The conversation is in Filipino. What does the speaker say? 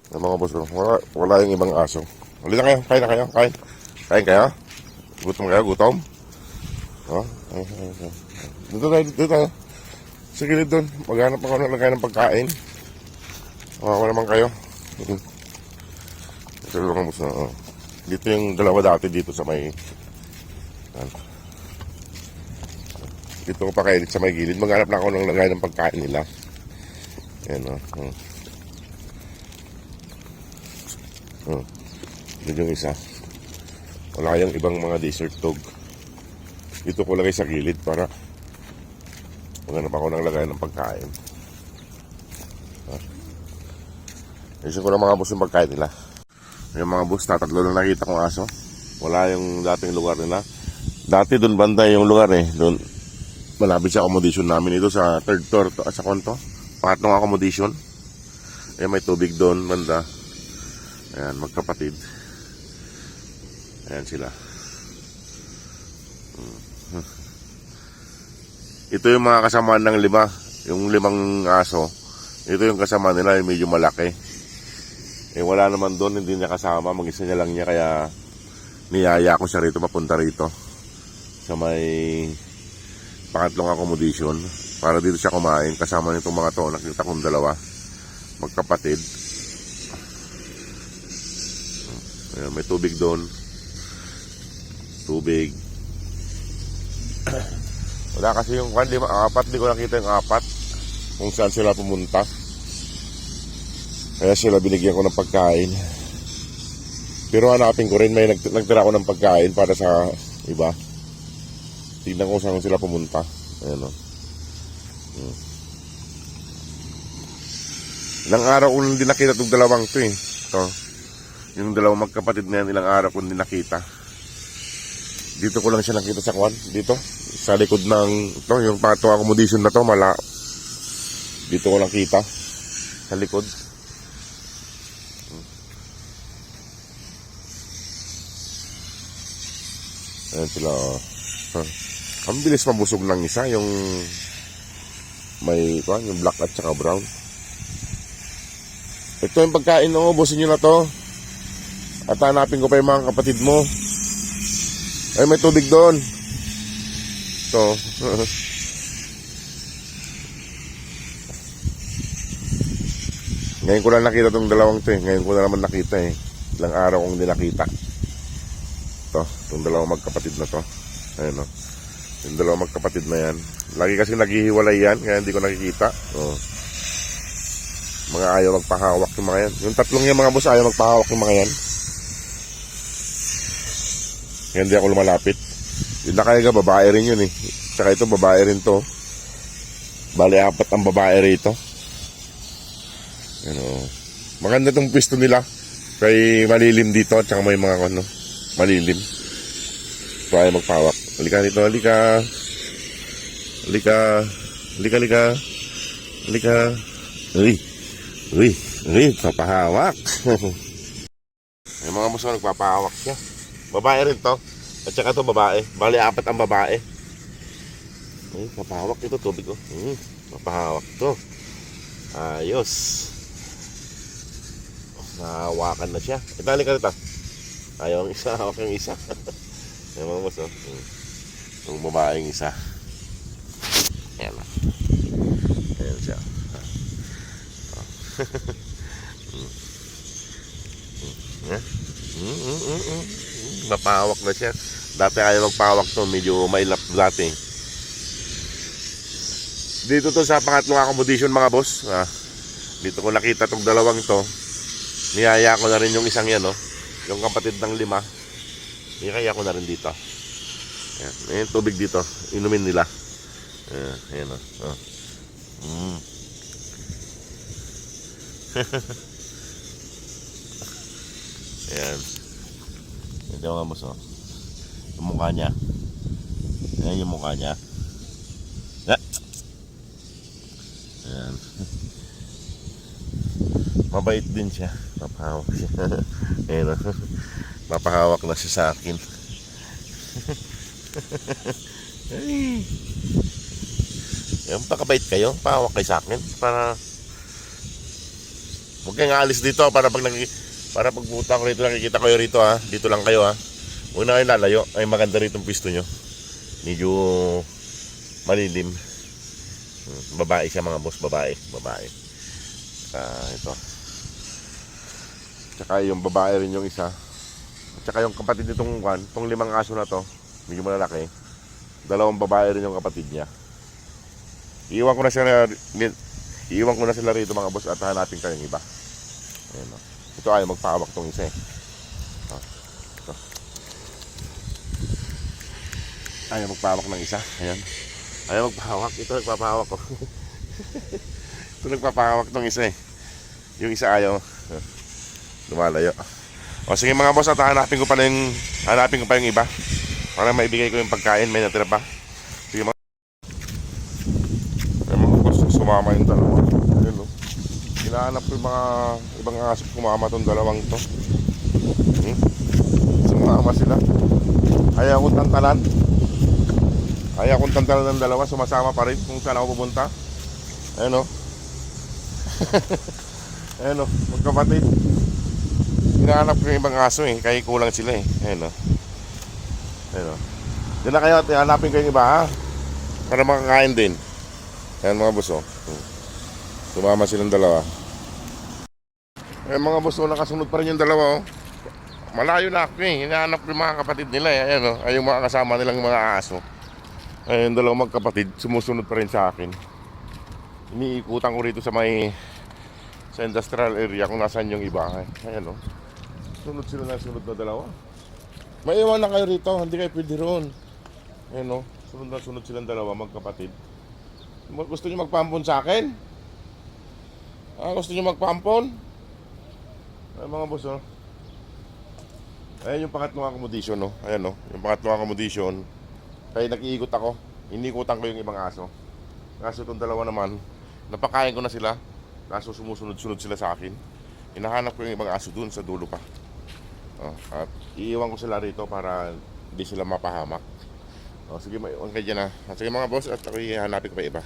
Yung mga boss, wala yung ibang aso. Huli na kayo, kain na kayo, kain. Kain kayo? Gutom kayo, gutom? Oh, dito tayo. Sa gilid doon, maghanap ako ng lagay ng pagkain. Wala naman kayo. Ito yung mga boss, dito yung dalawa dati dito sa may... Dito ko pa kayo sa may gilid. Maghanap lang ako ng lagay ng pagkain nila. Ayan o. Dito yung isa. Wala kayong ibang mga desert dog. Dito ko lagay sa gilid para maghanap ako ng lagay ng pagkain. Isin ko lang mga boss yung pagkain nila. Yung mga boss, tatlo lang nakita kong aso. Wala yung dating lugar nila. Dati doon banda yung lugar eh. Doon malapit sa accommodation namin ito sa third floor to, sa konto. Pangatlong accommodation. May tubig doon banda. Ayan, magkapatid. Ayan sila. Ito yung mga kasama ng lima. Yung limang aso. Ito yung kasama nila, yung medyo malaki. Wala naman doon, hindi niya kasama. Mag-isa niya lang niya, kaya niyaya ko siya rito, papunta rito. Sa may pangatlong accommodation. Para dito siya kumain. Kasama nitong mga to, nakita kong dalawa. Magkapatid. Ayan, may tubig doon. Tubig. Wala kasi yung apat, di ko nakita yung apat kung saan sila pumunta. Kaya sila binigyan ko ng pagkain. Pero hanapin ko rin, may nagtira ko ng pagkain para sa iba. Tignan ko saan sila pumunta. Ayan o. Ilang araw ko hindi nakita itong dalawang to eh. Ito. Yung dalawang magkapatid na yan, ilang araw ko hindi nakita. Dito ko lang siya nakita sa kwan. Dito. Sa likod ng ito, yung pangatong accommodation na to, dito ko lang kita. Sa likod. Ayan sila. Ang bilis mabusog ng isa. Yung may kwan, yung black at saka brown. Ito yung pagkain mo. Ubusin nyo na to. At hanapin ko pa yung mga kapatid mo. Ay, may tubig doon. Ito. Ngayon ko lang nakita itong dalawang to eh. Ngayon ko na naman nakita eh. Ilang araw kong hindi nakita. Ito. Itong dalawang magkapatid na to. Ayun o. Yung dalawang magkapatid na yan. Lagi kasi naghihiwalay yan. Kaya hindi ko nakikita. Mga ayaw magpahawak yung mga yan. Yung tatlong yan mga boss, ayaw magpahawak yung mga yan. Kaya hindi ako lumalapit. Yung nakaiga, babae rin yun eh. Tsaka ito, babae rin to. Bali, 4 ang babae rito. Maganda itong pwesto nila. Kay malilim dito at saka may mga malilim. So ayaw magpahawak. Halika dito, halika. Halika. Halika, halika. Halika. Uy, papahawak. Yung mga muso nagpapahawak siya. Babae rin to. At saka to babae. Bali 4 ang babae. Papahawak ito, tubig ko. Papahawak to. Ayos. Nahawakan na siya. Itali ka dito. Ayaw ang isa, hawak yung isa. Yung mga muso. Yung babaeng isa. Ayan na. Ayan siya. Napahawak na siya. Dati ayaw magpahawak to, medyo may lap dati. Dito to sa pangatlong accommodation mga boss. Dito ko nakita tong dalawang to. Niyaya ko na rin yung isang yan, yung kapatid ng 5. Niyaya ko na rin dito. Ayan, tubig dito. Inumin nila. Ayan o. Ayan. Ito mga boss, yung mukha niya. Ayan yung mukha niya. Ayan. Mabait din siya. Papahawak siya. Ayan o. Papahawak na siya sa akin. Ayan, pakabait kayo. Pahawak kayo sa akin. Para Huwag kayong aalis dito para para pagpunta ko rito, nakikita kayo rito ha. Dito lang kayo ha. Huwag na kayo lalayo. Ay maganda rito ang pisto nyo. Medyo malilim. Babae siya mga boss, babae. Ito. Tsaka yung babae rin yung isa. Tsaka yung kapatid nitong itong 5 aso na to, medyo malalaki. 2 babae rin yung kapatid niya. Iiwan ko na sila rito mga boss at hanapin kayong iba. Ayan, no? Ito ayaw magpahawak tong isa eh. Ito. Ayaw magpahawak ng isa. Ayan. Ayaw magpahawak. Ito nagpapahawak ko. Ito nagpapahawak tong isa eh. Yung isa ayaw. Lumalayo. O sige mga boss, at hanapin ko pa yung iba para maibigay ko yung pagkain. May natira pa. Sige mga boss, sumama yung dalawa. Ayun no. Hinahanap ko yung mga ibang aso, kumama tong dalawang to. Sumama sila. Ayaw kong tantalan ng dalawa. Sumasama pa rin kung saan ako pupunta. Ayun no. Ayun no, magkapatid. Hinahanap ko yung ibang aso eh, kaya kulang sila eh. Ayun o. Ayun o. Diyan na kayo at hanapin ko yung iba ha. Para makakain din. Ayan mga boss o. Sumama silang dalawa. Ayan mga boss o, nakasunod pa rin yung dalawa o. Malayo na ako eh. Hinahanap ko yung mga kapatid nila eh. Ayan o. Ay yung mga kasama nilang mga aso. Ayan yung dalawang magkapatid. Sumusunod pa rin sa akin. Iniikutan ko rito sa industrial area kung nasaan yung iba. Ayan o. Sunod sila na sunod na dalawa. May iwan na kayo rito, hindi kayo pwede roon. Ayan o, sunod silang dalawa, magkapatid. Gusto nyo magpampon sa akin? Gusto nyo magpampon? Ay mga boss o. Ayan yung pangatlong accommodation o. Ayan o, yung pangatlong accommodation. Kaya nag-iikot ako, inikutan ko yung ibang aso. Kaso itong dalawa naman, napakain ko na sila. Kaso sumusunod-sunod sila sa akin. Hinahanap ko yung ibang aso dun sa dulo pa. At iiwan ko sila rito para hindi sila mapahamak. Sige, maiwan kayo dyan ha. Sige mga boss, at ako hanapin ko pa iba.